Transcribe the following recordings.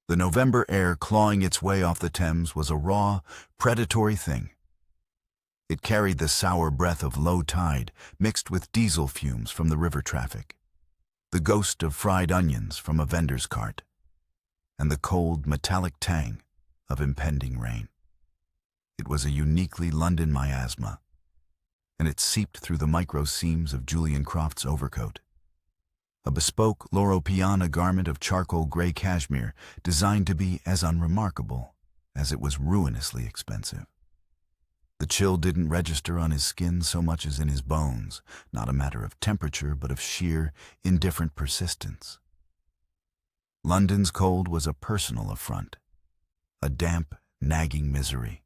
The November air clawing its way off the Thames was a raw, predatory thing. It carried the sour breath of low tide mixed with diesel fumes from the river traffic, the ghost of fried onions from a vendor's cart, and the cold, metallic tang of impending rain. It was a uniquely London miasma, and it seeped through the micro seams of Julian Croft's overcoat. A bespoke Loro Piana garment of charcoal gray cashmere designed to be as unremarkable as it was ruinously expensive. The chill didn't register on his skin so much as in his bones, not a matter of temperature but of sheer, indifferent persistence. London's cold was a personal affront, a damp, nagging misery.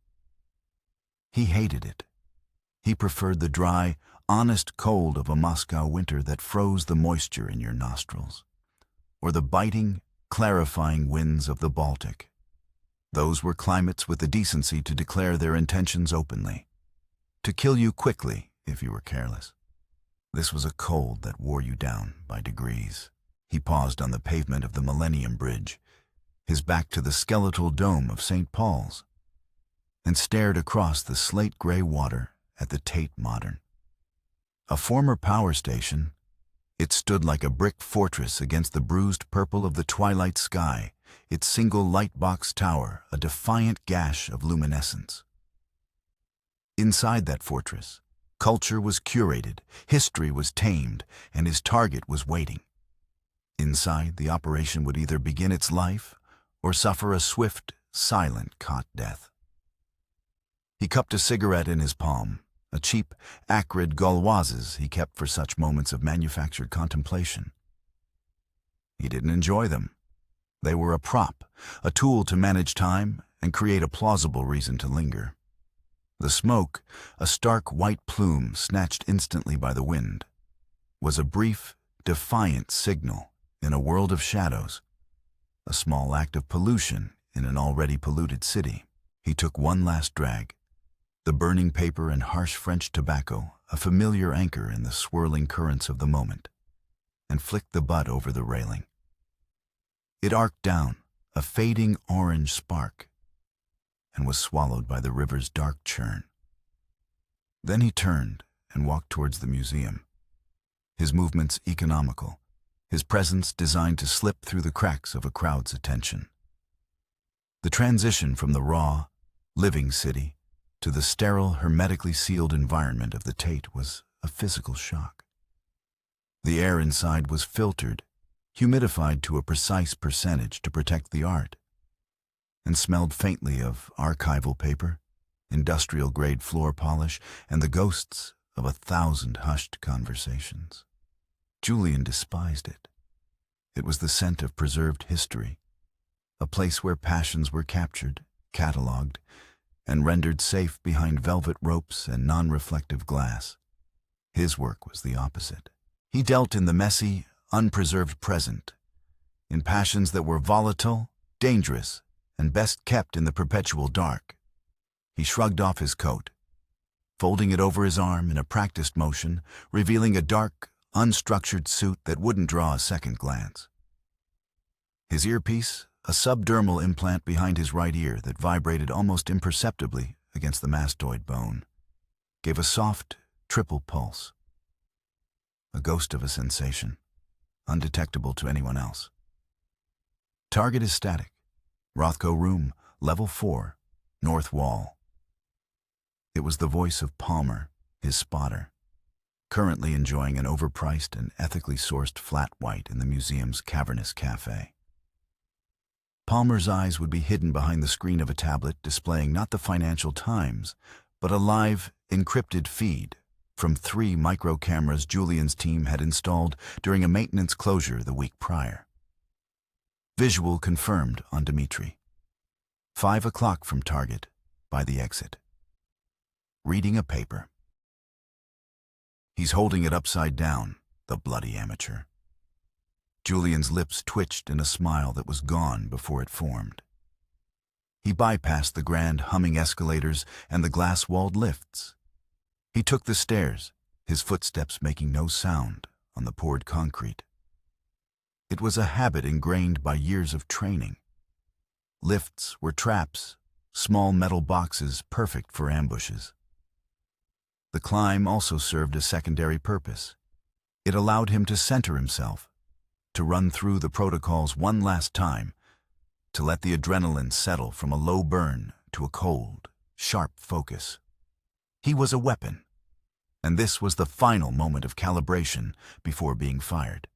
He hated it. He preferred the dry, honest cold of a Moscow winter that froze the moisture in your nostrils, or the biting, clarifying winds of the Baltic. Those were climates with the decency to declare their intentions openly, to kill you quickly if you were careless. This was a cold that wore you down by degrees. He paused on the pavement of the Millennium Bridge, his back to the skeletal dome of St. Paul's, and stared across the slate-gray water at the Tate Modern. A former power station, it stood like a brick fortress against the bruised purple of the twilight sky, its single light-box tower a defiant gash of luminescence. Inside that fortress, culture was curated, history was tamed, and his target was waiting. Inside, the operation would either begin its life or suffer a swift, silent cot death. He cupped a cigarette in his palm, a cheap, acrid Gauloises he kept for such moments of manufactured contemplation. He didn't enjoy them. They were a prop, a tool to manage time and create a plausible reason to linger. The smoke, a stark white plume snatched instantly by the wind, was a brief, defiant signal in a world of shadows, a small act of pollution in an already polluted city. He took one last drag, the burning paper and harsh French tobacco a familiar anchor in the swirling currents of the moment, and flicked the butt over the railing. It arced down, a fading orange spark, and was swallowed by the river's dark churn. Then he turned and walked towards the museum, his movements economical, his presence designed to slip through the cracks of a crowd's attention. The transition from the raw, living city to the sterile, hermetically sealed environment of the Tate was a physical shock. The air inside was filtered, humidified to a precise percentage to protect the art, and smelled faintly of archival paper, industrial-grade floor polish, and the ghosts of 1,000 hushed conversations. Julian despised it. It was the scent of preserved history, a place where passions were captured, catalogued, and rendered safe behind velvet ropes and non-reflective glass. His work was the opposite. He dealt in the messy, unpreserved present, in passions that were volatile, dangerous, and best kept in the perpetual dark. He shrugged off his coat, folding it over his arm in a practiced motion, revealing a dark, unstructured suit that wouldn't draw a second glance. His earpiece, a subdermal implant behind his right ear that vibrated almost imperceptibly against the mastoid bone, gave a soft, triple pulse. A ghost of a sensation, undetectable to anyone else. Target is static. Rothko Room, Level 4, North Wall. It was the voice of Palmer, his spotter, currently enjoying an overpriced and ethically sourced flat white in the museum's cavernous cafe. Palmer's eyes would be hidden behind the screen of a tablet displaying not the Financial Times, but a live, encrypted feed from 3 micro cameras Julian's team had installed during a maintenance closure the week prior. Visual confirmed on Dmitri. 5 o'clock from target, by the exit. Reading a paper. He's holding it upside down, the bloody amateur. Julian's lips twitched in a smile that was gone before it formed. He bypassed the grand humming escalators and the glass-walled lifts. He took the stairs, his footsteps making no sound on the poured concrete. It was a habit ingrained by years of training, Lifts were traps, small metal boxes perfect for ambushes. The climb also served a secondary purpose. It allowed him to center himself, to run through the protocols one last time, to let the adrenaline settle from a low burn to a cold, sharp focus. He was a weapon, and this was the final moment of calibration before being fired.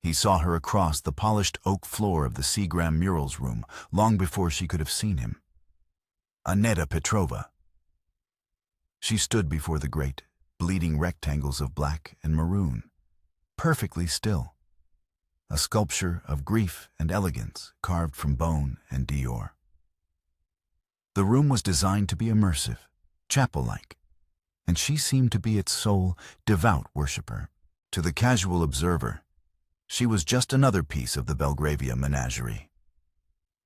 He saw her across the polished oak floor of the Seagram Murals room long before she could have seen him. Annetta Petrova. She stood before the great, bleeding rectangles of black and maroon, perfectly still. A sculpture of grief and elegance carved from bone and Dior. The room was designed to be immersive, chapel-like, and she seemed to be its sole, devout worshipper. To the casual observer, she was just another piece of the Belgravia menagerie.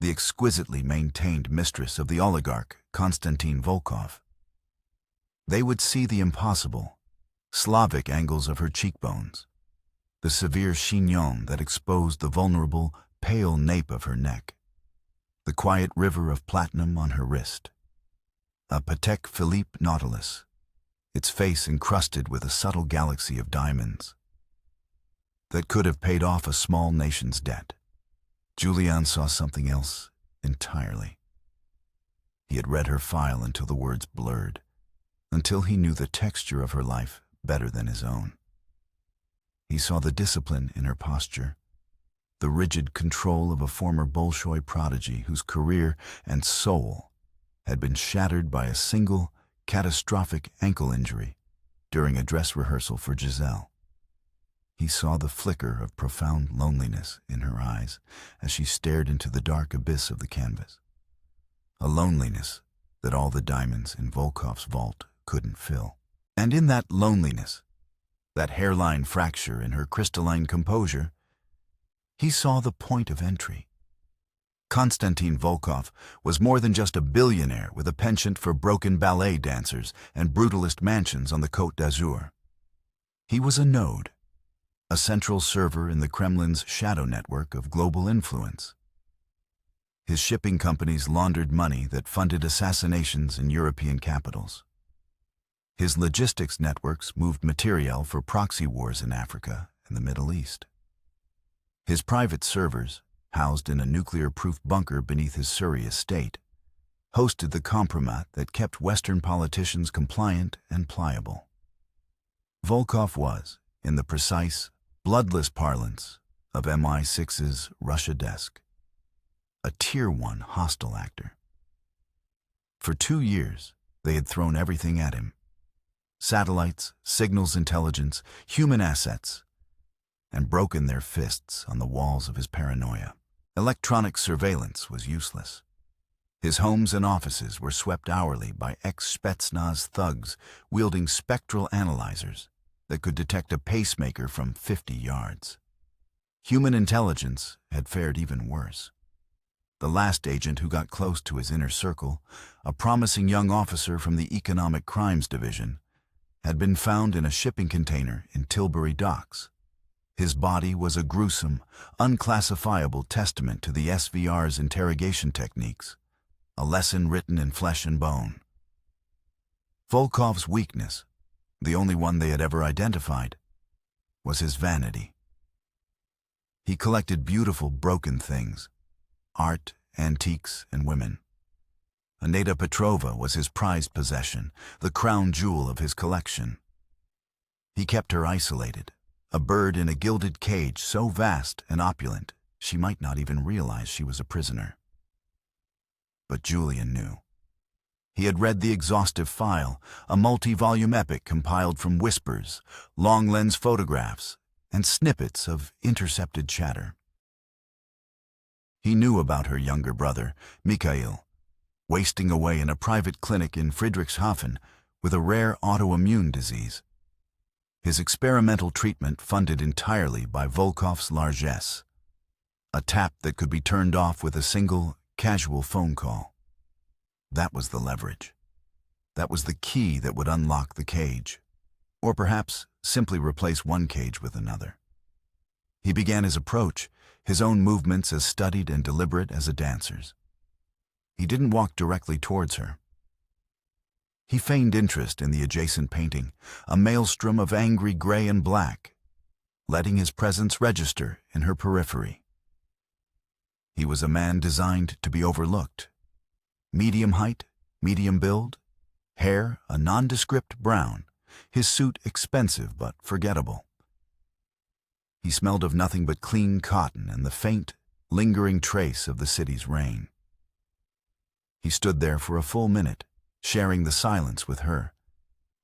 The exquisitely maintained mistress of the oligarch, Konstantin Volkov. They would see the impossible, Slavic angles of her cheekbones, the severe chignon that exposed the vulnerable, pale nape of her neck, the quiet river of platinum on her wrist, a Patek Philippe nautilus, its face encrusted with a subtle galaxy of diamonds that could have paid off a small nation's debt. Julian saw something else entirely. He had read her file until the words blurred, until he knew the texture of her life better than his own. He saw the discipline in her posture, the rigid control of a former Bolshoi prodigy whose career and soul had been shattered by a single, catastrophic ankle injury during a dress rehearsal for Giselle. He saw the flicker of profound loneliness in her eyes as she stared into the dark abyss of the canvas, a loneliness that all the diamonds in Volkov's vault couldn't fill. And in that loneliness, that hairline fracture in her crystalline composure, he saw the point of entry. Konstantin Volkov was more than just a billionaire with a penchant for broken ballet dancers and brutalist mansions on the Côte d'Azur. He was a node, a central server in the Kremlin's shadow network of global influence. His shipping companies laundered money that funded assassinations in European capitals. His logistics networks moved materiel for proxy wars in Africa and the Middle East. His private servers, housed in a nuclear-proof bunker beneath his Surrey estate, hosted the compromat that kept Western politicians compliant and pliable. Volkov was, in the precise, bloodless parlance of MI6's Russia desk, a Tier 1 hostile actor. For 2 years, they had thrown everything at him: satellites, signals intelligence, human assets, and broken their fists on the walls of his paranoia. Electronic surveillance was useless. His homes and offices were swept hourly by ex-Spetsnaz thugs wielding spectral analyzers that could detect a pacemaker from 50 yards. Human intelligence had fared even worse. The last agent who got close to his inner circle, a promising young officer from the Economic Crimes Division, had been found in a shipping container in Tilbury docks. His body was a gruesome, unclassifiable testament to the SVR's interrogation techniques, a lesson written in flesh and bone. Volkov's weakness, the only one they had ever identified, was his vanity. He collected beautiful, broken things: art, antiques, and women. Annetta Petrova was his prized possession, the crown jewel of his collection. He kept her isolated, a bird in a gilded cage so vast and opulent she might not even realize she was a prisoner. But Julian knew. He had read the exhaustive file, a multi-volume epic compiled from whispers, long-lens photographs, and snippets of intercepted chatter. He knew about her younger brother, Mikhail, wasting away in a private clinic in Friedrichshafen with a rare autoimmune disease. His experimental treatment funded entirely by Volkov's largesse, a tap that could be turned off with a single, casual phone call. That was the leverage. That was the key that would unlock the cage, or perhaps simply replace one cage with another. He began his approach, his own movements as studied and deliberate as a dancer's. He didn't walk directly towards her. He feigned interest in the adjacent painting, a maelstrom of angry gray and black, letting his presence register in her periphery. He was a man designed to be overlooked. Medium height, medium build, hair a nondescript brown, his suit expensive but forgettable. He smelled of nothing but clean cotton and the faint, lingering trace of the city's rain. He stood there for a full minute, sharing the silence with her,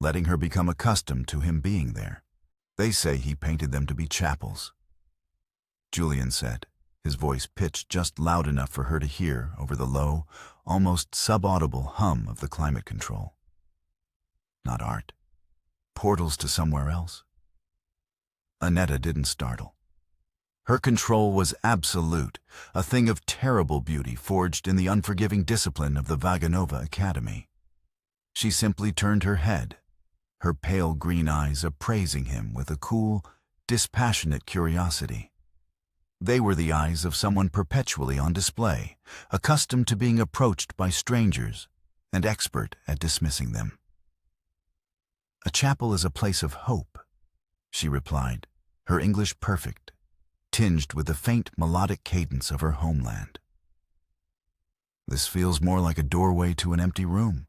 letting her become accustomed to him being there. They say he painted them to be chapels, Julian said, his voice pitched just loud enough for her to hear over the low, almost subaudible hum of the climate control. Not art. Portals to somewhere else. Annetta didn't startle. Her control was absolute, a thing of terrible beauty forged in the unforgiving discipline of the Vaganova Academy. She simply turned her head, her pale green eyes appraising him with a cool, dispassionate curiosity. They were the eyes of someone perpetually on display, accustomed to being approached by strangers and expert at dismissing them. "A chapel is a place of hope," she replied, her English perfect, tinged with the faint melodic cadence of her homeland. "This feels more like a doorway to an empty room."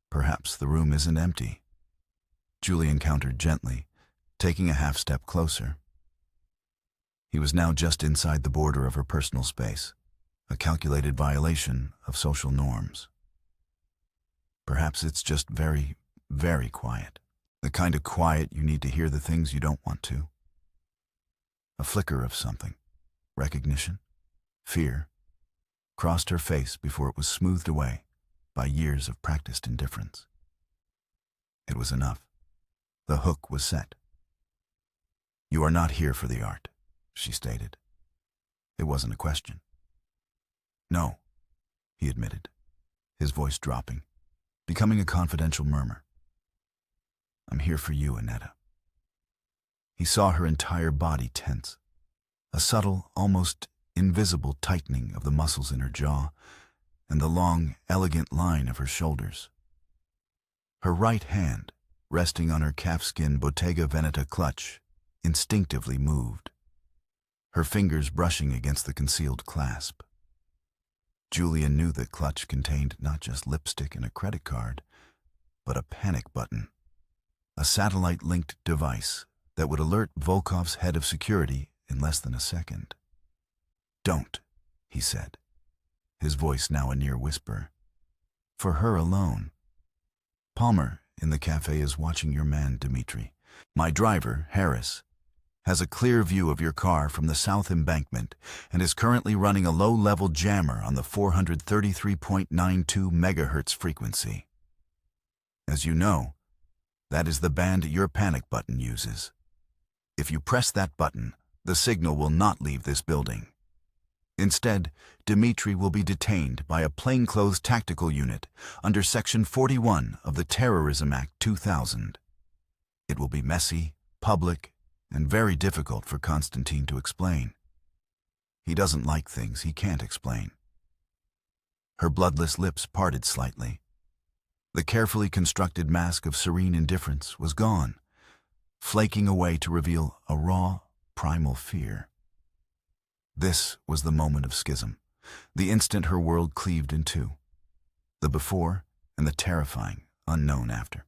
"Perhaps the room isn't empty," Julian countered gently, taking a half-step closer. He was now just inside the border of her personal space, a calculated violation of social norms. "Perhaps it's just very, very quiet. The kind of quiet you need to hear the things you don't want to." A flicker of something, recognition, fear, crossed her face before it was smoothed away by years of practiced indifference. It was enough. The hook was set. "You are not here for the art," she stated. It wasn't a question. "No," he admitted, his voice dropping, becoming a confidential murmur. "I'm here for you, Annetta." He saw her entire body tense, a subtle, almost invisible tightening of the muscles in her jaw and the long, elegant line of her shoulders. Her right hand, resting on her calfskin Bottega Veneta clutch, instinctively moved, her fingers brushing against the concealed clasp. Julian knew that clutch contained not just lipstick and a credit card, but a panic button, a satellite-linked device that would alert Volkov's head of security in less than a second. "Don't," he said, his voice now a near whisper. "For her alone. Palmer in the cafe is watching your man, Dmitri. My driver, Harris, has a clear view of your car from the south embankment and is currently running a low-level jammer on the 433.92 megahertz frequency. As you know, that is the band your panic button uses. If you press that button, the signal will not leave this building. Instead, Dmitri will be detained by a plainclothes tactical unit under Section 41 of the Terrorism Act 2000. It will be messy, public, and very difficult for Constantine to explain. He doesn't like things he can't explain." Her bloodless lips parted slightly. The carefully constructed mask of serene indifference was gone, flaking away to reveal a raw, primal fear. This was the moment of schism, the instant her world cleaved in two, the before and the terrifying, unknown after.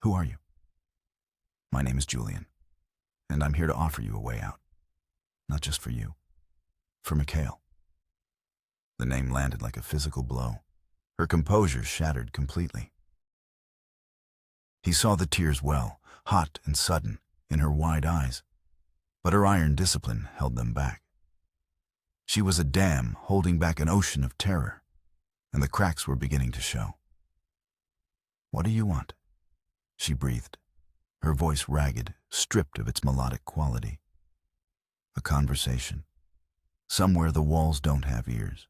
"Who are you?" "My name is Julian, and I'm here to offer you a way out. Not just for you, for Mikhail." The name landed like a physical blow. Her composure shattered completely. He saw the tears well, hot and sudden, in her wide eyes, but her iron discipline held them back. She was a dam holding back an ocean of terror, and the cracks were beginning to show. "What do you want?" she breathed, her voice ragged, stripped of its melodic quality. "A conversation. Somewhere the walls don't have ears.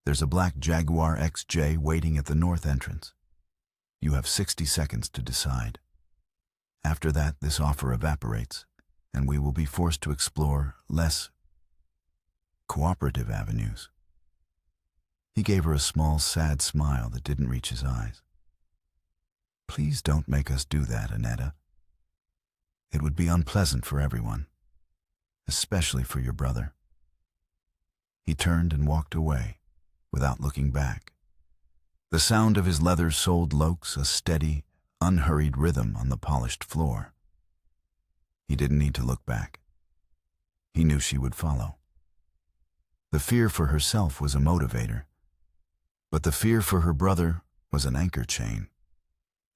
There's a black Jaguar XJ waiting at the north entrance. You have 60 seconds to decide. After that, this offer evaporates, and we will be forced to explore less cooperative avenues." He gave her a small, sad smile that didn't reach his eyes. "Please don't make us do that, Annetta. It would be unpleasant for everyone, especially for your brother." He turned and walked away, without looking back. The sound of his leather-soled locs a steady, unhurried rhythm on the polished floor. He didn't need to look back. He knew she would follow. The fear for herself was a motivator, but the fear for her brother was an anchor chain,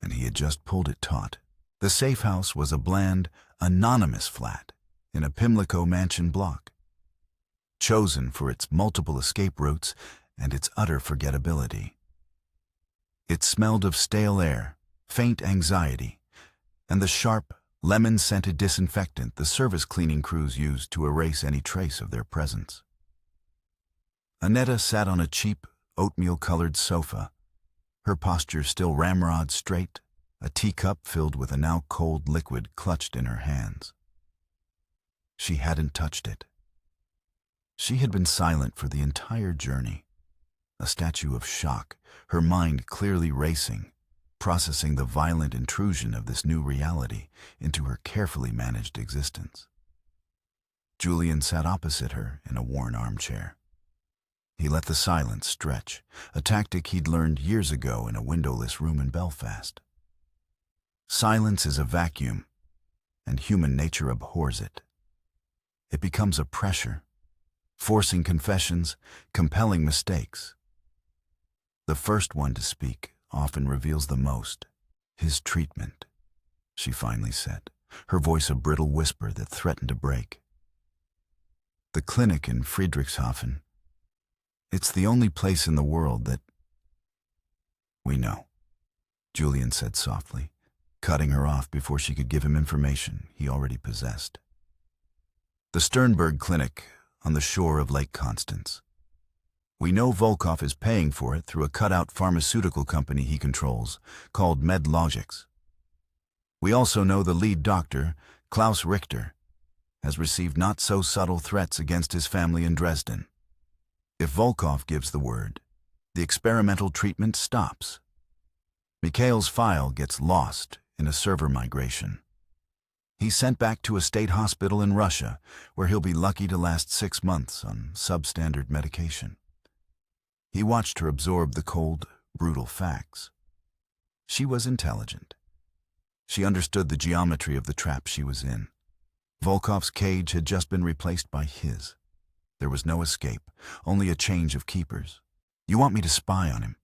and he had just pulled it taut. The safe house was a bland, anonymous flat in a Pimlico mansion block, chosen for its multiple escape routes and its utter forgettability. It smelled of stale air, faint anxiety, and the sharp, lemon-scented disinfectant the service cleaning crews used to erase any trace of their presence. Annetta sat on a cheap, oatmeal-colored sofa, her posture still ramrod straight, a teacup filled with a now cold liquid clutched in her hands. She hadn't touched it. She had been silent for the entire journey, a statue of shock, her mind clearly racing, processing the violent intrusion of this new reality into her carefully managed existence. Julian sat opposite her in a worn armchair. He let the silence stretch, a tactic he'd learned years ago in a windowless room in Belfast. Silence is a vacuum, and human nature abhors it. It becomes a pressure, forcing confessions, compelling mistakes. The first one to speak often reveals the most. "His treatment," she finally said, her voice a brittle whisper that threatened to break. "The clinic in Friedrichshafen. It's the only place in the world that—" "We know," Julian said softly, cutting her off before she could give him information he already possessed. "The Sternberg Clinic on the shore of Lake Constance. We know Volkov is paying for it through a cutout pharmaceutical company he controls, called MedLogics. We also know the lead doctor, Klaus Richter, has received not-so-subtle threats against his family in Dresden. If Volkov gives the word, the experimental treatment stops. Mikhail's file gets lost in a server migration. He's sent back to a state hospital in Russia, where he'll be lucky to last 6 months on substandard medication." He watched her absorb the cold, brutal facts. She was intelligent. She understood the geometry of the trap she was in. Volkov's cage had just been replaced by his. There was no escape, only a change of keepers. "You want me to spy on him,"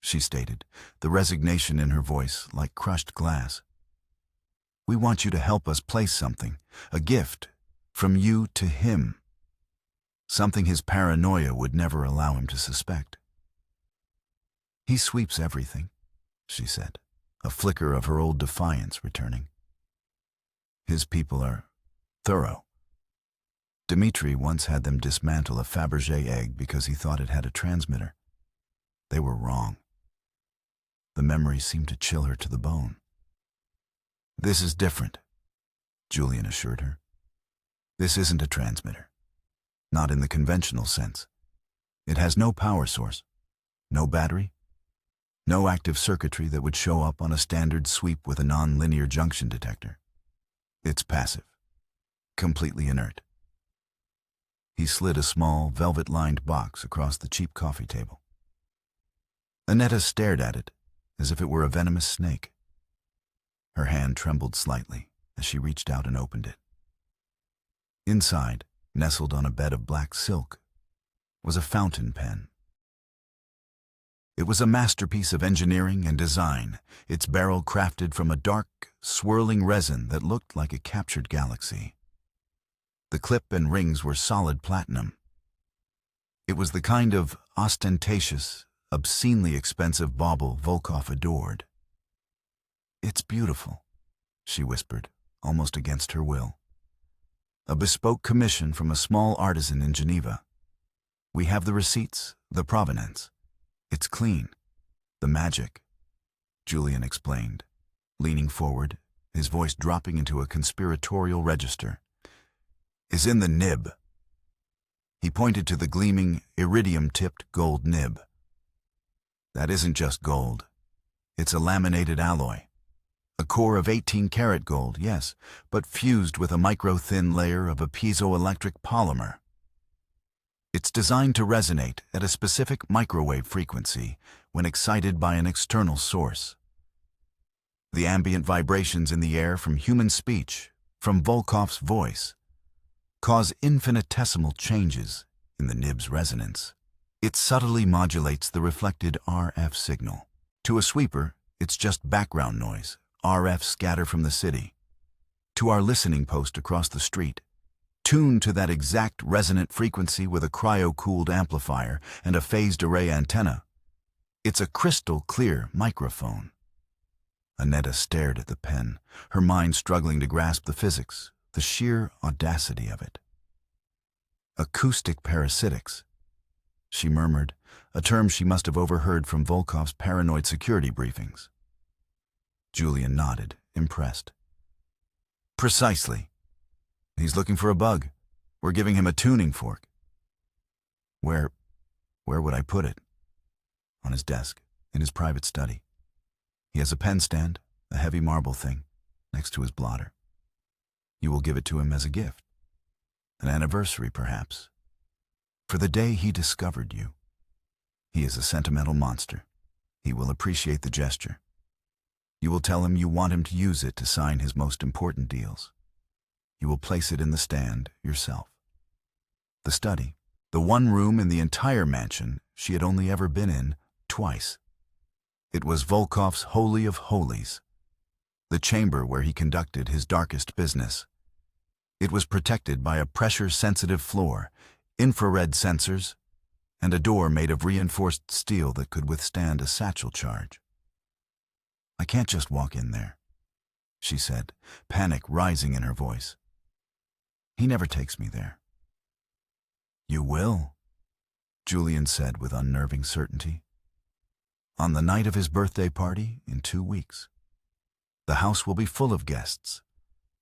she stated, the resignation in her voice like crushed glass. "We want you to help us place something, a gift, from you to him. Something his paranoia would never allow him to suspect." "He sweeps everything," she said, a flicker of her old defiance returning. "His people are thorough. Dmitri once had them dismantle a Fabergé egg because he thought it had a transmitter. They were wrong." The memory seemed to chill her to the bone. "This is different," Julian assured her. "This isn't a transmitter. Not in the conventional sense. It has no power source, no battery, no active circuitry that would show up on a standard sweep with a non-linear junction detector. It's passive, completely inert." He slid a small, velvet-lined box across the cheap coffee table. Annetta stared at it as if it were a venomous snake. Her hand trembled slightly as she reached out and opened it. Inside, nestled on a bed of black silk, was a fountain pen. It was a masterpiece of engineering and design, its barrel crafted from a dark, swirling resin that looked like a captured galaxy. The clip and rings were solid platinum. It was the kind of ostentatious, obscenely expensive bauble Volkov adored. "It's beautiful," she whispered, almost against her will. "A bespoke commission from a small artisan in Geneva. We have the receipts, the provenance. It's clean. The magic," Julian explained, leaning forward, his voice dropping into a conspiratorial register, "is in the nib." He pointed to the gleaming, iridium-tipped gold nib. That isn't just gold. It's a laminated alloy. A core of 18-karat gold, yes, but fused with a micro-thin layer of a piezoelectric polymer. It's designed to resonate at a specific microwave frequency when excited by an external source. The ambient vibrations in the air from human speech, from Volkov's voice, cause infinitesimal changes in the nib's resonance. It subtly modulates the reflected RF signal. To a sweeper, it's just background noise, RF scatter from the city. To our listening post across the street, tuned to that exact resonant frequency with a cryo-cooled amplifier and a phased array antenna, it's a crystal-clear microphone. Annetta stared at the pen, her mind struggling to grasp the physics, the sheer audacity of it. Acoustic parasitics, she murmured, a term she must have overheard from Volkov's paranoid security briefings. Julian nodded, impressed. Precisely. He's looking for a bug. We're giving him a tuning fork. Where would I put it? On his desk, in his private study. He has a pen stand, a heavy marble thing, next to his blotter. You will give it to him as a gift. An anniversary, perhaps. For the day he discovered you. He is a sentimental monster. He will appreciate the gesture. You will tell him you want him to use it to sign his most important deals. You will place it in the stand yourself. The study, the one room in the entire mansion she had only ever been in twice. It was Volkov's holy of holies, the chamber where he conducted his darkest business. It was protected by a pressure-sensitive floor, infrared sensors, and a door made of reinforced steel that could withstand a satchel charge. I can't just walk in there, she said, panic rising in her voice. He never takes me there. You will, Julian said with unnerving certainty. On the night of his birthday party in 2 weeks. The house will be full of guests.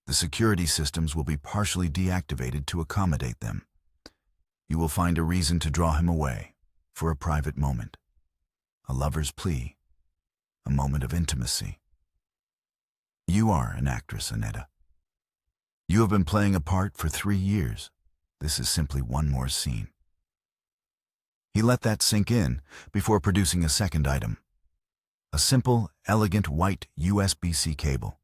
The security systems will be partially deactivated to accommodate them. You will find a reason to draw him away for a private moment, a lover's plea, a moment of intimacy. You are an actress, Annetta. You have been playing a part for 3 years. This is simply one more scene. He let that sink in before producing a second item. A simple, elegant white USB-C cable,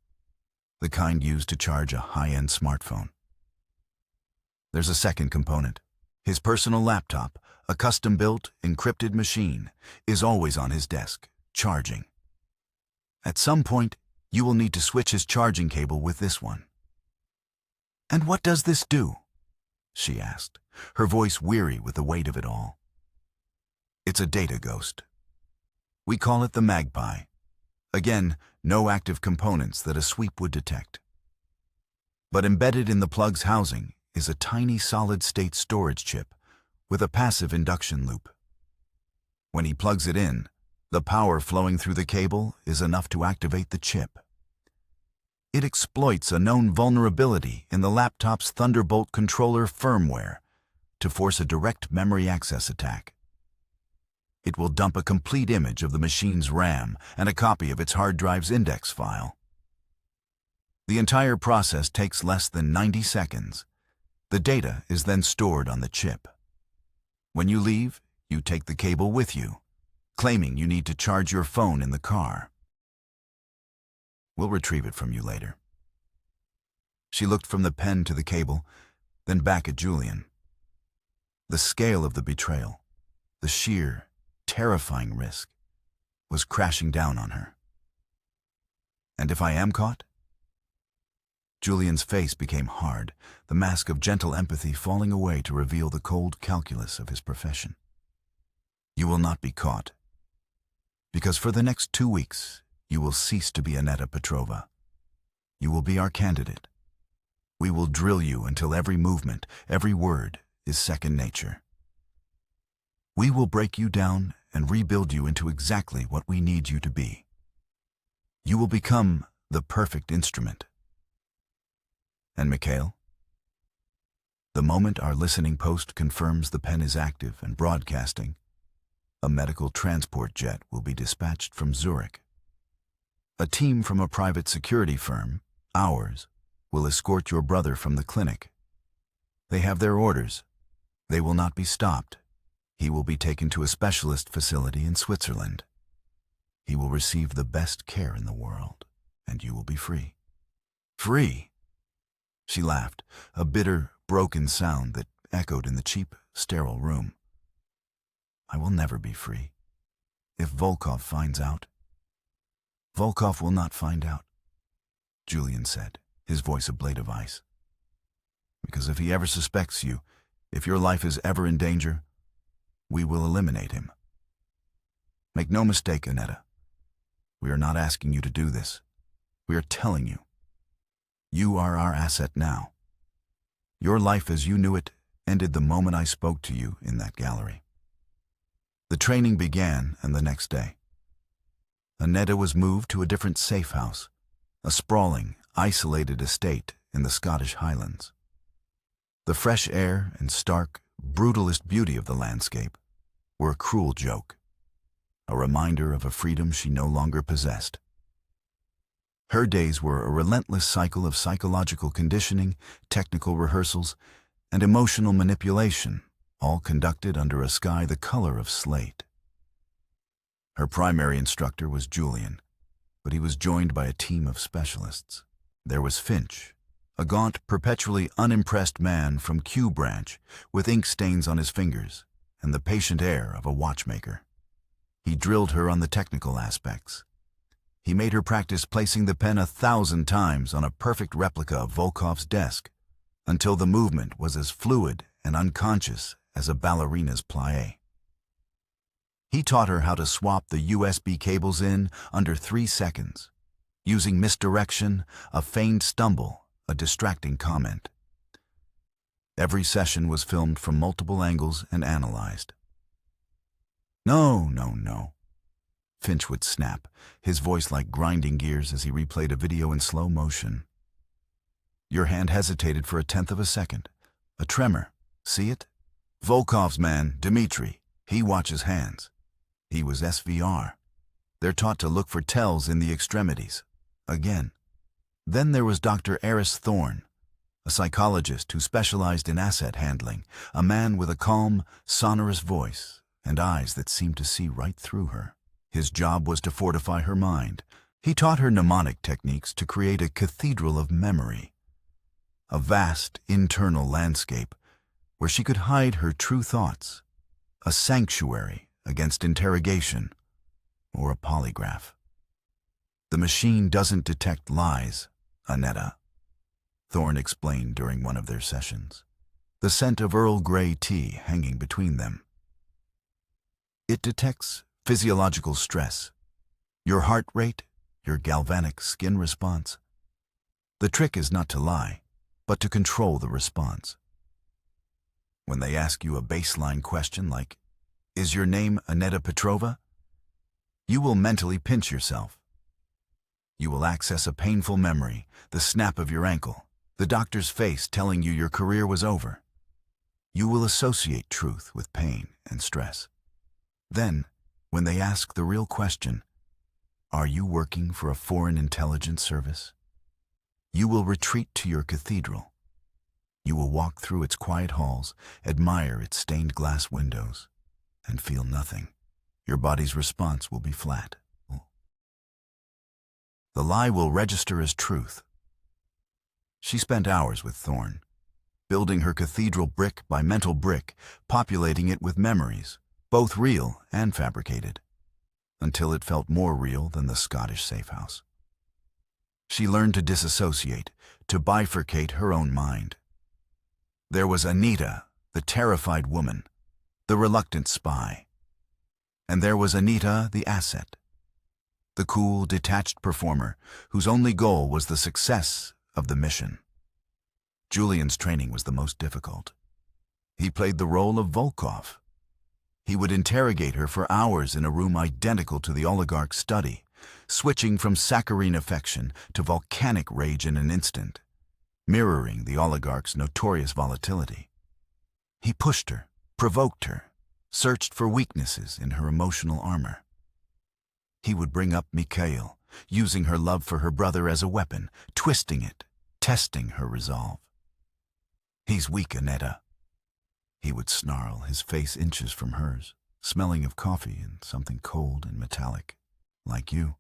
the kind used to charge a high-end smartphone. There's a second component. His personal laptop, a custom-built, encrypted machine, is always on his desk, charging. At some point, you will need to switch his charging cable with this one. And what does this do? She asked, her voice weary with the weight of it all. It's a data ghost. We call it the Magpie. Again, no active components that a sweep would detect. But embedded in the plug's housing is a tiny solid-state storage chip with a passive induction loop. When he plugs it in, the power flowing through the cable is enough to activate the chip. It exploits a known vulnerability in the laptop's Thunderbolt controller firmware to force a direct memory access attack. It will dump a complete image of the machine's RAM and a copy of its hard drive's index file. The entire process takes less than 90 seconds. The data is then stored on the chip. When you leave, you take the cable with you, claiming you need to charge your phone in the car. We'll retrieve it from you later. She looked from the pen to the cable, then back at Julian. The scale of the betrayal, the sheer, terrifying risk, was crashing down on her. And if I am caught? Julian's face became hard, the mask of gentle empathy falling away to reveal the cold calculus of his profession. You will not be caught, because for the next 2 weeks, you will cease to be Annetta Petrova. You will be our candidate. We will drill you until every movement, every word, is second nature. We will break you down and rebuild you into exactly what we need you to be. You will become the perfect instrument. And Mikhail? The moment our listening post confirms the pen is active and broadcasting, a medical transport jet will be dispatched from Zurich. A team from a private security firm, ours, will escort your brother from the clinic. They have their orders. They will not be stopped. He will be taken to a specialist facility in Switzerland. He will receive the best care in the world, and you will be free. Free? She laughed, a bitter, broken sound that echoed in the cheap, sterile room. I will never be free. If Volkov finds out. Volkov will not find out, Julian said, his voice a blade of ice. Because if he ever suspects you, if your life is ever in danger, we will eliminate him. Make no mistake, Annetta. We are not asking you to do this. We are telling you. You are our asset now. Your life as you knew it ended the moment I spoke to you in that gallery. The training began, and the next day, Annetta was moved to a different safe house, a sprawling, isolated estate in the Scottish Highlands. The fresh air and stark, brutalist beauty of the landscape were a cruel joke, a reminder of a freedom she no longer possessed. Her days were a relentless cycle of psychological conditioning, technical rehearsals, and emotional manipulation, all conducted under a sky the color of slate. Her primary instructor was Julian, but he was joined by a team of specialists. There was Finch, a gaunt, perpetually unimpressed man from Q Branch with ink stains on his fingers and the patient air of a watchmaker. He drilled her on the technical aspects. He made her practice placing the pen 1,000 times on a perfect replica of Volkov's desk, until the movement was as fluid and unconscious as a ballerina's plie. He taught her how to swap the USB cables in under 3 seconds, using misdirection, a feigned stumble, a distracting comment. Every session was filmed from multiple angles and analyzed. No, no, no. Finch would snap, his voice like grinding gears as he replayed a video in slow motion. Your hand hesitated for 1/10 of a second. A tremor. See it? Volkov's man, Dmitri, he watches hands. He was SVR. They're taught to look for tells in the extremities. Again. Then there was Dr. Eris Thorne, a psychologist who specialized in asset handling, a man with a calm, sonorous voice and eyes that seemed to see right through her. His job was to fortify her mind. He taught her mnemonic techniques to create a cathedral of memory, a vast internal landscape where she could hide her true thoughts, a sanctuary against interrogation or a polygraph. The machine doesn't detect lies, Annetta, Thorne explained during one of their sessions, the scent of Earl Grey tea hanging between them. It detects physiological stress, your heart rate, your galvanic skin response. The trick is not to lie, but to control the response. When they ask you a baseline question like, "Is your name Annetta Petrova?" you will mentally pinch yourself. You will access a painful memory, the snap of your ankle, the doctor's face telling you your career was over. You will associate truth with pain and stress. Then, when they ask the real question, "Are you working for a foreign intelligence service?" you will retreat to your cathedral. You will walk through its quiet halls, admire its stained glass windows, and feel nothing. Your body's response will be flat. The lie will register as truth. She spent hours with Thorne, building her cathedral brick by mental brick, populating it with memories, both real and fabricated, until it felt more real than the Scottish safe house. She learned to disassociate, to bifurcate her own mind. There was Anita, the terrified woman, the reluctant spy. And there was Anita, the asset, the cool, detached performer whose only goal was the success of the mission. Julian's training was the most difficult. He played the role of Volkov. He would interrogate her for hours in a room identical to the Oligarch's study, switching from saccharine affection to volcanic rage in an instant, mirroring the oligarch's notorious volatility. He pushed her, provoked her, searched for weaknesses in her emotional armor. He would bring up Mikhail, using her love for her brother as a weapon, twisting it, testing her resolve. "He's weak, Annetta," he would snarl, his face inches from hers, smelling of coffee and something cold and metallic, like you.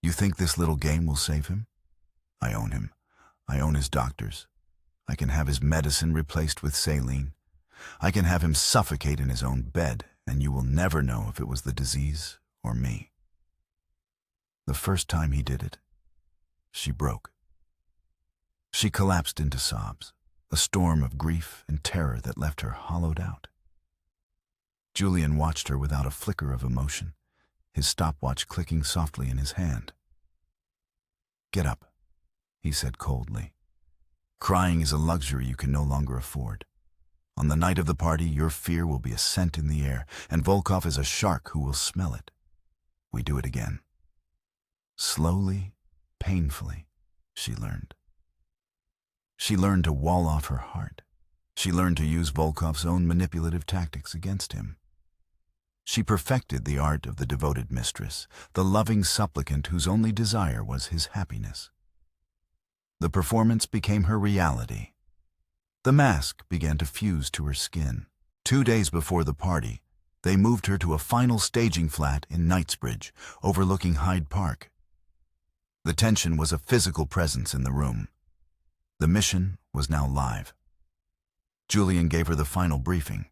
"You think this little game will save him? I own him. I own his doctors. I can have his medicine replaced with saline. I can have him suffocate in his own bed, and you will never know if it was the disease or me." The first time he did it, she broke. She collapsed into sobs, a storm of grief and terror that left her hollowed out. Julian watched her without a flicker of emotion, his stopwatch clicking softly in his hand. "Get up," he said coldly. "Crying is a luxury you can no longer afford. On the night of the party, your fear will be a scent in the air, and Volkov is a shark who will smell it. We do it again." Slowly, painfully, she learned. She learned to wall off her heart. She learned to use Volkov's own manipulative tactics against him. She perfected the art of the devoted mistress, the loving supplicant whose only desire was his happiness. The performance became her reality. The mask began to fuse to her skin. 2 days before the party, they moved her to a final staging flat in Knightsbridge, overlooking Hyde Park. The tension was a physical presence in the room. The mission was now live. Julian gave her the final briefing.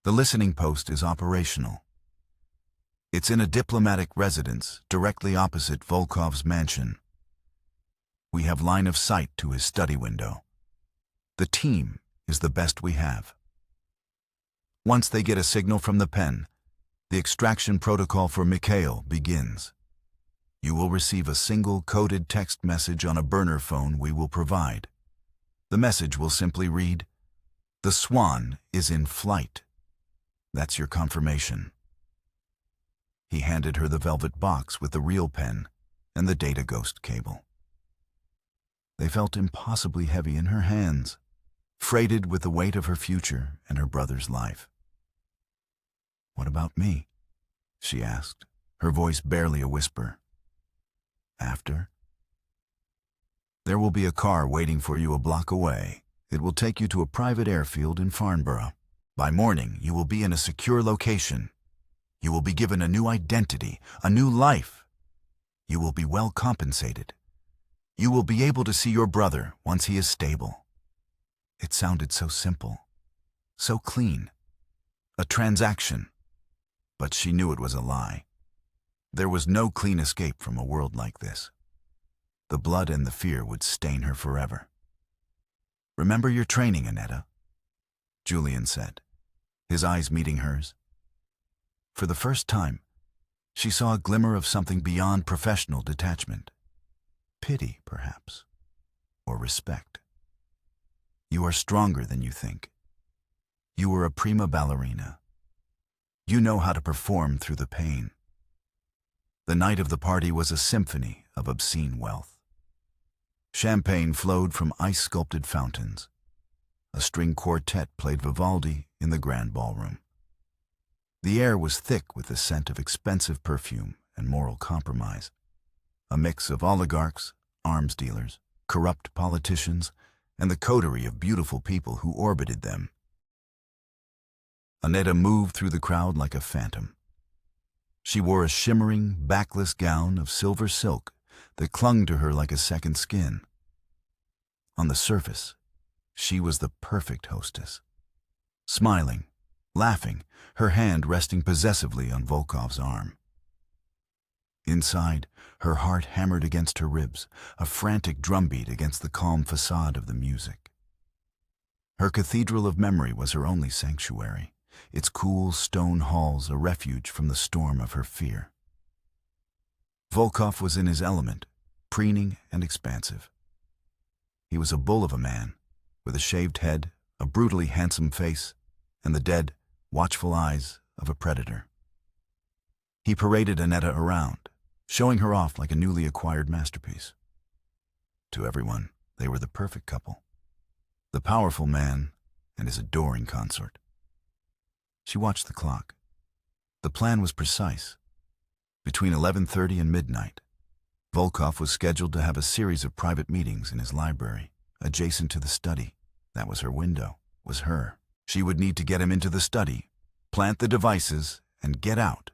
"The listening post is operational. It's in a diplomatic residence directly opposite Volkov's mansion. We have line of sight to his study window. The team is the best we have. Once they get a signal from the pen, the extraction protocol for Mikhail begins. You will receive a single coded text message on a burner phone we will provide. The message will simply read, 'The Swan is in flight.' That's your confirmation." He handed her the velvet box with the real pen and the data ghost cable. They felt impossibly heavy in her hands, freighted with the weight of her future and her brother's life. "What about me?" she asked, her voice barely a whisper. "After? There will be a car waiting for you a block away. It will take you to a private airfield in Farnborough. By morning, you will be in a secure location. You will be given a new identity, a new life. You will be well compensated. You will be able to see your brother once he is stable." It sounded so simple, so clean. A transaction. But she knew it was a lie. There was no clean escape from a world like this. The blood and the fear would stain her forever. "Remember your training, Annetta," Julian said, his eyes meeting hers. For the first time, she saw a glimmer of something beyond professional detachment. Pity, perhaps, or respect. "You are stronger than you think. You were a prima ballerina. You know how to perform through the pain." The night of the party was a symphony of obscene wealth. Champagne flowed from ice-sculpted fountains. A string quartet played Vivaldi in the grand ballroom. The air was thick with the scent of expensive perfume and moral compromise. A mix of oligarchs, arms dealers, corrupt politicians, and the coterie of beautiful people who orbited them. Annetta moved through the crowd like a phantom. She wore a shimmering, backless gown of silver silk that clung to her like a second skin. On the surface, she was the perfect hostess. Smiling, laughing, her hand resting possessively on Volkov's arm. Inside, her heart hammered against her ribs, a frantic drumbeat against the calm facade of the music. Her cathedral of memory was her only sanctuary, its cool stone halls a refuge from the storm of her fear. Volkov was in his element, preening and expansive. He was a bull of a man, with a shaved head, a brutally handsome face, and the dead, watchful eyes of a predator. He paraded Annetta around, showing her off like a newly acquired masterpiece. To everyone, They were the perfect couple. The powerful man and his adoring consort. She watched the clock. The plan was precise. Between 11:30 and midnight, Volkov was scheduled to have a series of private meetings in his library, adjacent to the study. That was her window, was her. She would need to get him into the study, plant the devices, and get out,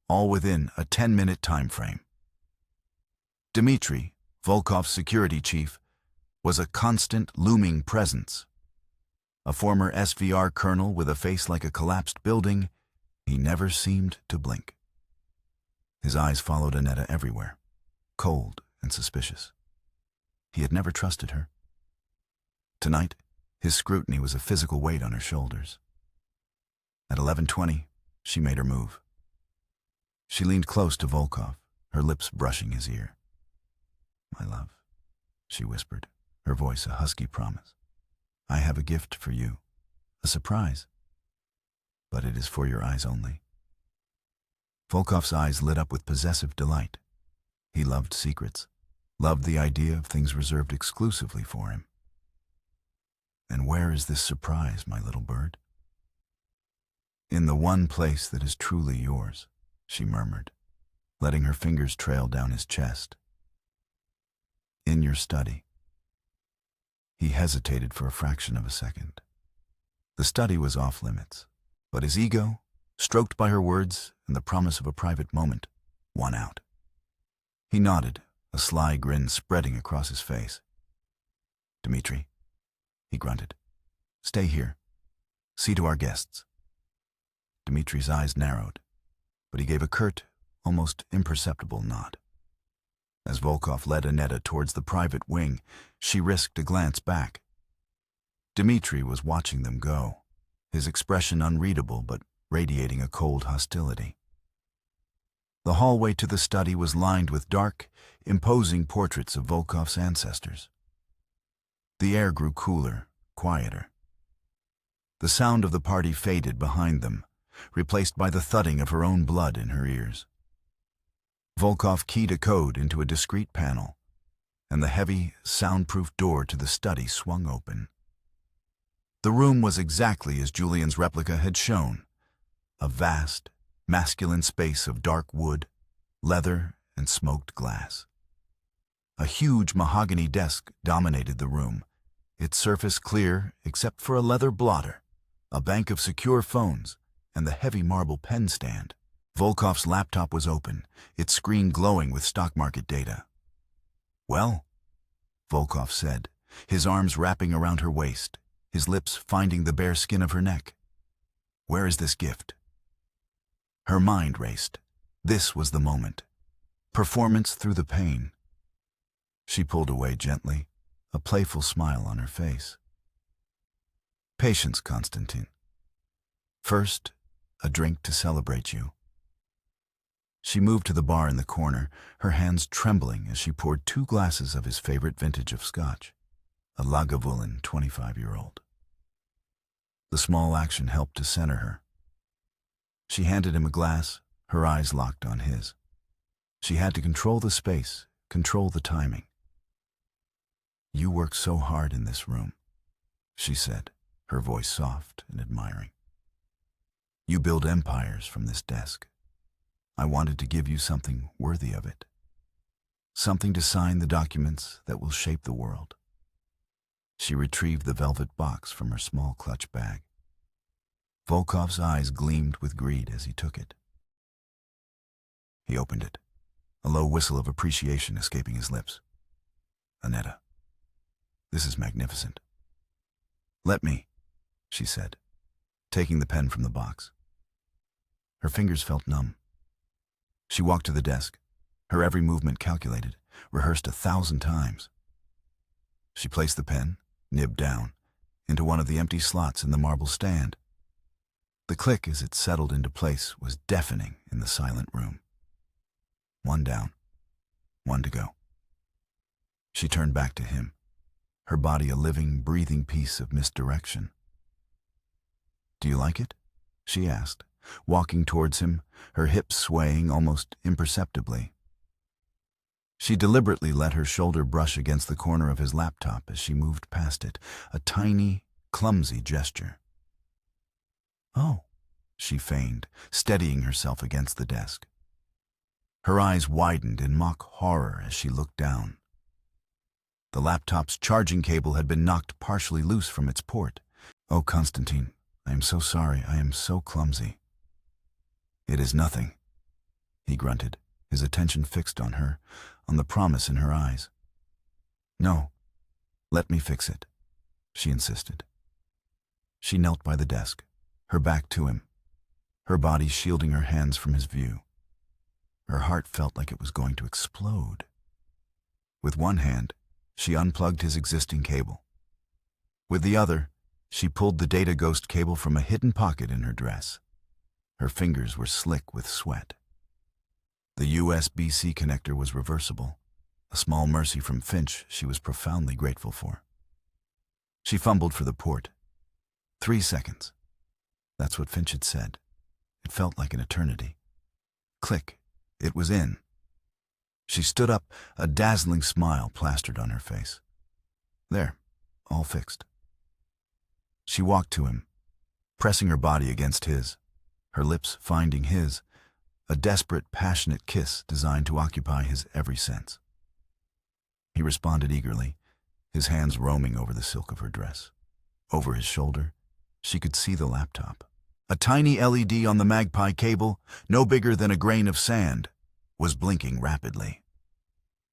all within a 10-minute time frame. Dmitri, Volkov's security chief, was a constant, looming presence. A former SVR colonel with a face like a collapsed building, he never seemed to blink. His eyes followed Annetta everywhere, cold and suspicious. He had never trusted her. Tonight, his scrutiny was a physical weight on her shoulders. At 11:20, she made her move. She leaned close to Volkov, her lips brushing his ear. "My love," she whispered, her voice a husky promise. "I have a gift for you, a surprise. But it is for your eyes only." Volkov's eyes lit up with possessive delight. He loved secrets, loved the idea of things reserved exclusively for him. "And where is this surprise, my little bird?" "In the one place that is truly yours," she murmured, letting her fingers trail down his chest. "In your study." He hesitated for a fraction of a second. The study was off limits, but his ego, stroked by her words and the promise of a private moment, won out. He nodded, a sly grin spreading across his face. "Dmitri," he grunted, "stay here. See to our guests." Dmitri's eyes narrowed, but he gave a curt, almost imperceptible nod. As Volkov led Annetta towards the private wing, she risked a glance back. Dmitri was watching them go, his expression unreadable but radiating a cold hostility. The hallway to the study was lined with dark, imposing portraits of Volkov's ancestors. The air grew cooler, quieter. The sound of the party faded behind them, replaced by the thudding of her own blood in her ears. Volkov keyed a code into a discreet panel, and the heavy, soundproof door to the study swung open. The room was exactly as Julian's replica had shown, a vast, masculine space of dark wood, leather, and smoked glass. A huge mahogany desk dominated the room, its surface clear except for a leather blotter, a bank of secure phones, and the heavy marble pen stand. Volkov's laptop was open, its screen glowing with stock market data. "Well," Volkov said, his arms wrapping around her waist, his lips finding the bare skin of her neck. "Where is this gift?" Her mind raced. This was the moment. Performance through the pain. She pulled away gently, a playful smile on her face. "Patience, Konstantin. First, a drink to celebrate you." She moved to the bar in the corner, her hands trembling as she poured 2 glasses of his favorite vintage of scotch, a Lagavulin 25-year-old. The small action helped to center her. She handed him a glass, her eyes locked on his. She had to control the space, control the timing. "You work so hard in this room," she said, her voice soft and admiring. "You build empires from this desk. I wanted to give you something worthy of it. Something to sign the documents that will shape the world." She retrieved the velvet box from her small clutch bag. Volkov's eyes gleamed with greed as he took it. He opened it, a low whistle of appreciation escaping his lips. "Annetta, this is magnificent." "Let me," she said, taking the pen from the box. Her fingers felt numb. She walked to the desk, her every movement calculated, rehearsed 1,000 times. She placed the pen, nib down, into one of the empty slots in the marble stand. The click as it settled into place was deafening in the silent room. 1 down, 1 to go. She turned back to him, her body a living, breathing piece of misdirection. "Do you like it?" she asked, walking towards him, her hips swaying almost imperceptibly. She deliberately let her shoulder brush against the corner of his laptop as she moved past it, a tiny, clumsy gesture. "Oh," she feigned, steadying herself against the desk. Her eyes widened in mock horror as she looked down. The laptop's charging cable had been knocked partially loose from its port. "Oh, Constantine, I am so sorry. I am so clumsy." "It is nothing," he grunted, his attention fixed on her, on the promise in her eyes. "No, let me fix it," she insisted. She knelt by the desk, her back to him, her body shielding her hands from his view. Her heart felt like it was going to explode. With one hand, she unplugged his existing cable. With the other, she pulled the Data Ghost cable from a hidden pocket in her dress. Her fingers were slick with sweat. The USB-C connector was reversible, a small mercy from Finch she was profoundly grateful for. She fumbled for the port. 3 seconds. That's what Finch had said. It felt like an eternity. Click. It was in. She stood up, a dazzling smile plastered on her face. There, all fixed. She walked to him, pressing her body against his, her lips finding his, a desperate, passionate kiss designed to occupy his every sense. He responded eagerly, his hands roaming over the silk of her dress. Over his shoulder, she could see the laptop. A tiny LED on the Magpie cable, no bigger than a grain of sand, was blinking rapidly.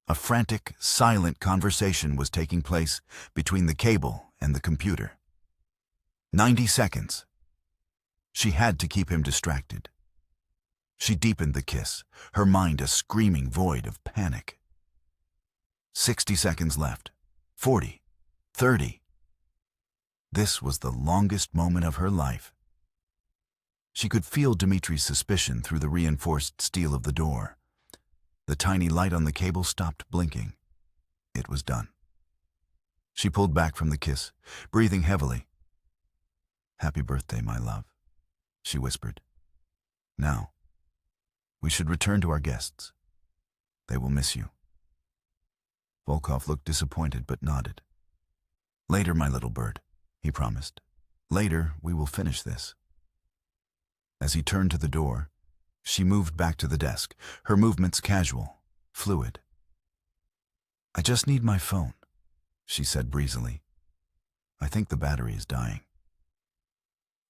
A frantic, silent conversation was taking place between the cable and the computer. 90 seconds. She had to keep him distracted. She deepened the kiss, her mind a screaming void of panic. 60 seconds left. 40. 30. This was the longest moment of her life. She could feel Dimitri's suspicion through the reinforced steel of the door. The tiny light on the cable stopped blinking. It was done. She pulled back from the kiss, breathing heavily. "Happy birthday, my love," she whispered. "Now, we should return to our guests. They will miss you." Volkov looked disappointed but nodded. "Later, my little bird," he promised. "Later, we will finish this." As he turned to the door, she moved back to the desk, her movements casual, fluid. "I just need my phone," she said breezily. "I think the battery is dying."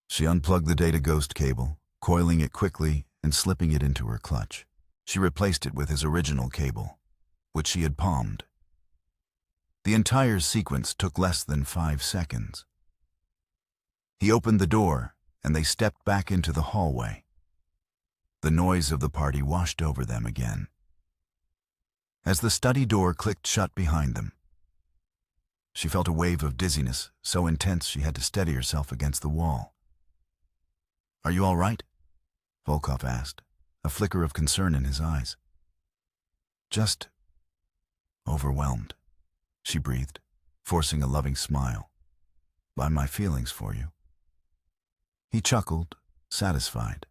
She unplugged the Data Ghost cable, coiling it quickly and slipping it into her clutch. She replaced it with his original cable, which she had palmed. The entire sequence took less than 5 seconds. He opened the door, and they stepped back into the hallway. The noise of the party washed over them again. As the study door clicked shut behind them, she felt a wave of dizziness, so intense she had to steady herself against the wall. "Are you all right?" Volkov asked, a flicker of concern in his eyes. "Just overwhelmed," she breathed, forcing a loving smile. "By my feelings for you." He chuckled, satisfied.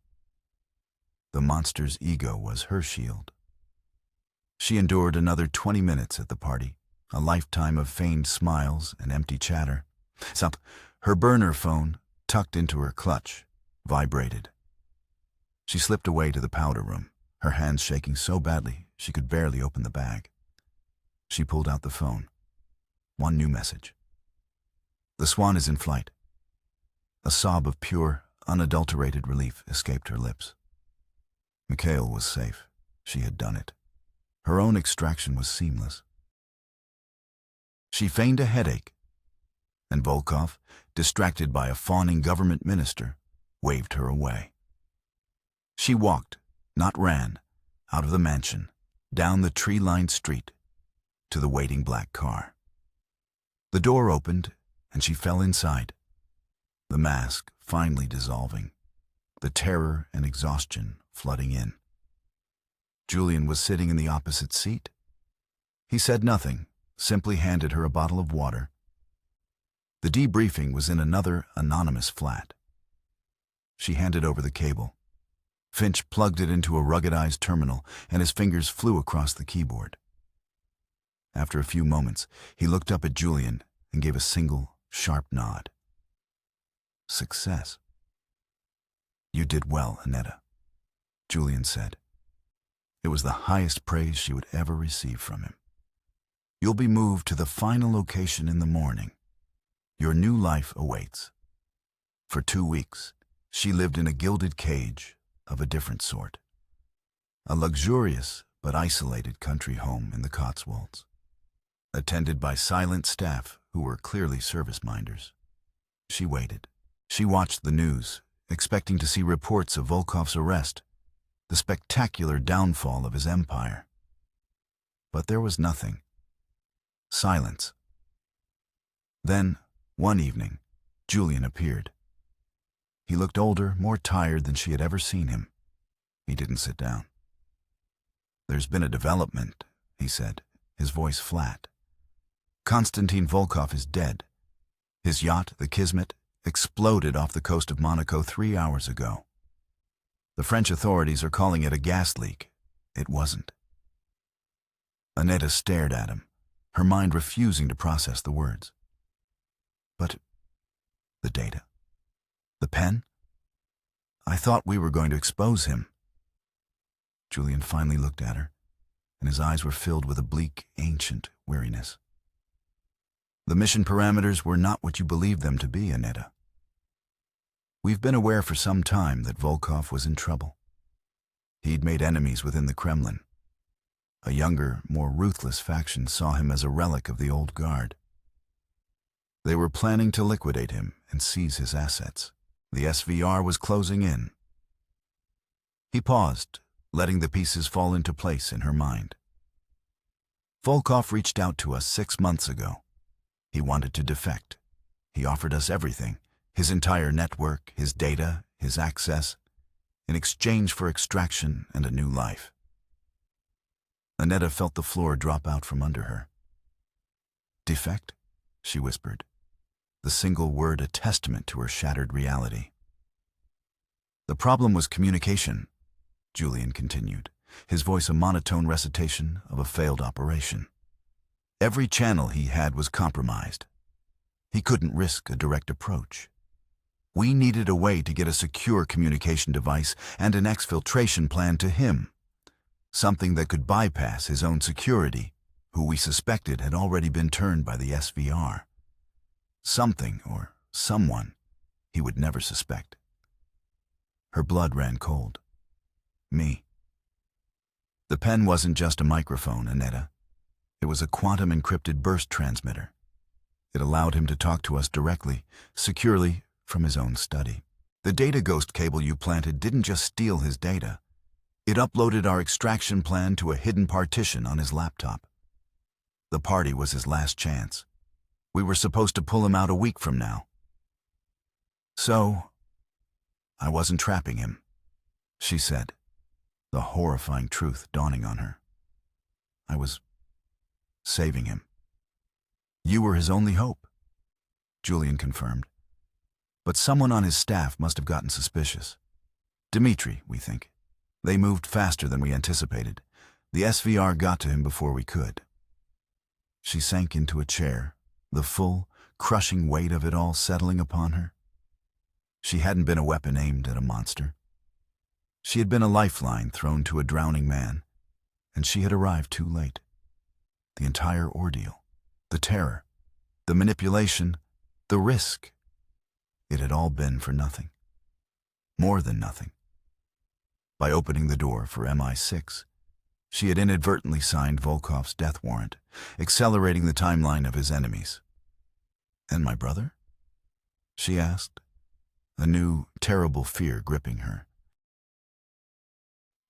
The monster's ego was her shield. She endured another 20 minutes at the party, a lifetime of feigned smiles and empty chatter. Her burner phone, tucked into her clutch, vibrated. She slipped away to the powder room, her hands shaking so badly she could barely open the bag. She pulled out the phone. One new message. "The Swan is in flight." A sob of pure, unadulterated relief escaped her lips. Mikhail was safe. She had done it. Her own extraction was seamless. She feigned a headache, and Volkov, distracted by a fawning government minister, waved her away. She walked, not ran, out of the mansion, down the tree-lined street, to the waiting black car. The door opened, and she fell inside, the mask finally dissolving, the terror and exhaustion flooding in. Julian was sitting in the opposite seat. He said nothing, simply handed her a bottle of water. The debriefing was in another anonymous flat. She handed over the cable. Finch plugged it into a ruggedized terminal, and his fingers flew across the keyboard. After a few moments, he looked up at Julian and gave a single, sharp nod. Success. You did well, Annetta, Julian said. It was the highest praise she would ever receive from him. You'll be moved to the final location in the morning. Your new life awaits. For 2 weeks, she lived in a gilded cage of a different sort. A luxurious but isolated country home in the Cotswolds, attended by silent staff who were clearly service-minders. She waited. She watched the news, expecting to see reports of Volkov's arrest, the spectacular downfall of his empire. But there was nothing. Silence. Then, one evening, Julian appeared. He looked older, more tired than she had ever seen him. He didn't sit down. There's been a development, he said, his voice flat. Konstantin Volkov is dead. His yacht, the Kismet, exploded off the coast of Monaco 3 hours ago. The French authorities are calling it a gas leak. It wasn't. Annetta stared at him, her mind refusing to process the words. But the data? The pen? I thought we were going to expose him. Julian finally looked at her, and his eyes were filled with a bleak, ancient weariness. The mission parameters were not what you believed them to be, Annetta. We've been aware for some time that Volkov was in trouble. He'd made enemies within the Kremlin. A younger, more ruthless faction saw him as a relic of the old guard. They were planning to liquidate him and seize his assets. The SVR was closing in. He paused, letting the pieces fall into place in her mind. Volkov reached out to us 6 months ago. He wanted to defect. He offered us everything, his entire network, his data, his access, in exchange for extraction and a new life. Annetta felt the floor drop out from under her. Defect? She whispered, the single word a testament to her shattered reality. The problem was communication, Julian continued, his voice a monotone recitation of a failed operation. Every channel he had was compromised. He couldn't risk a direct approach. We needed a way to get a secure communication device and an exfiltration plan to him, something that could bypass his own security, who we suspected had already been turned by the SVR. Something or someone he would never suspect. Her blood ran cold. Me. The pen wasn't just a microphone, Annetta. It was a quantum-encrypted burst transmitter. It allowed him to talk to us directly, securely, from his own study. The data ghost cable you planted didn't just steal his data. It uploaded our extraction plan to a hidden partition on his laptop. The party was his last chance. We were supposed to pull him out a week from now. So, I wasn't trapping him, she said, the horrifying truth dawning on her. I was saving him. You were his only hope, Julian confirmed. But someone on his staff must have gotten suspicious. Dmitri, we think. They moved faster than we anticipated. The SVR got to him before we could. She sank into a chair, the full, crushing weight of it all settling upon her. She hadn't been a weapon aimed at a monster. She had been a lifeline thrown to a drowning man, and she had arrived too late. The entire ordeal, the terror, the manipulation, the risk, it had all been for nothing. More than nothing. By opening the door for MI6, she had inadvertently signed Volkov's death warrant, accelerating the timeline of his enemies. And my brother? She asked, a new, terrible fear gripping her.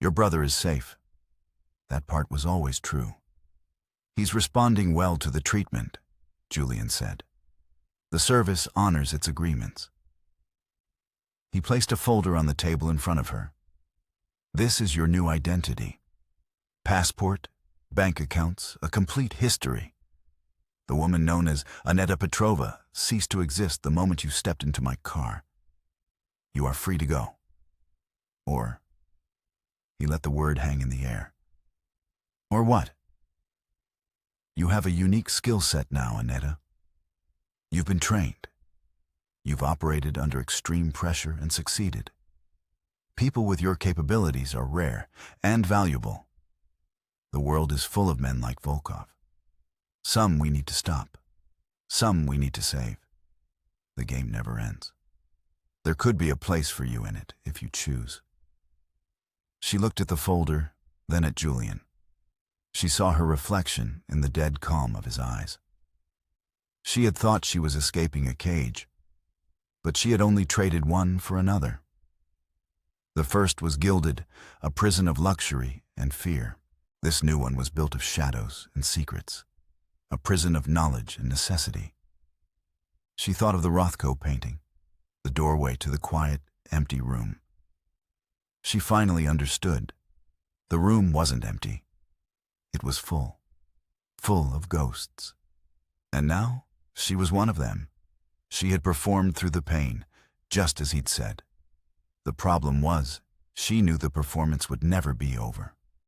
Your brother is safe. That part was always true. He's responding well to the treatment, Julian said. The service honors its agreements. He placed a folder on the table in front of her. This is your new identity. Passport, bank accounts, a complete history. The woman known as Annetta Petrova ceased to exist the moment you stepped into my car. You are free to go. Or, he let the word hang in the air. Or what? You have a unique skill set now, Aneta. You've been trained. You've operated under extreme pressure and succeeded. People with your capabilities are rare and valuable. The world is full of men like Volkov. Some we need to stop. Some we need to save. The game never ends. There could be a place for you in it if you choose. She looked at the folder, then at Julian. She saw her reflection in the dead calm of his eyes. She had thought she was escaping a cage, but she had only traded one for another. The first was gilded, a prison of luxury and fear. This new one was built of shadows and secrets, a prison of knowledge and necessity. She thought of the Rothko painting, the doorway to the quiet, empty room. She finally understood. The room wasn't empty. It was full of ghosts. And now she was one of them. She had performed through the pain, just as he'd said. The problem was, she knew the performance would never be over.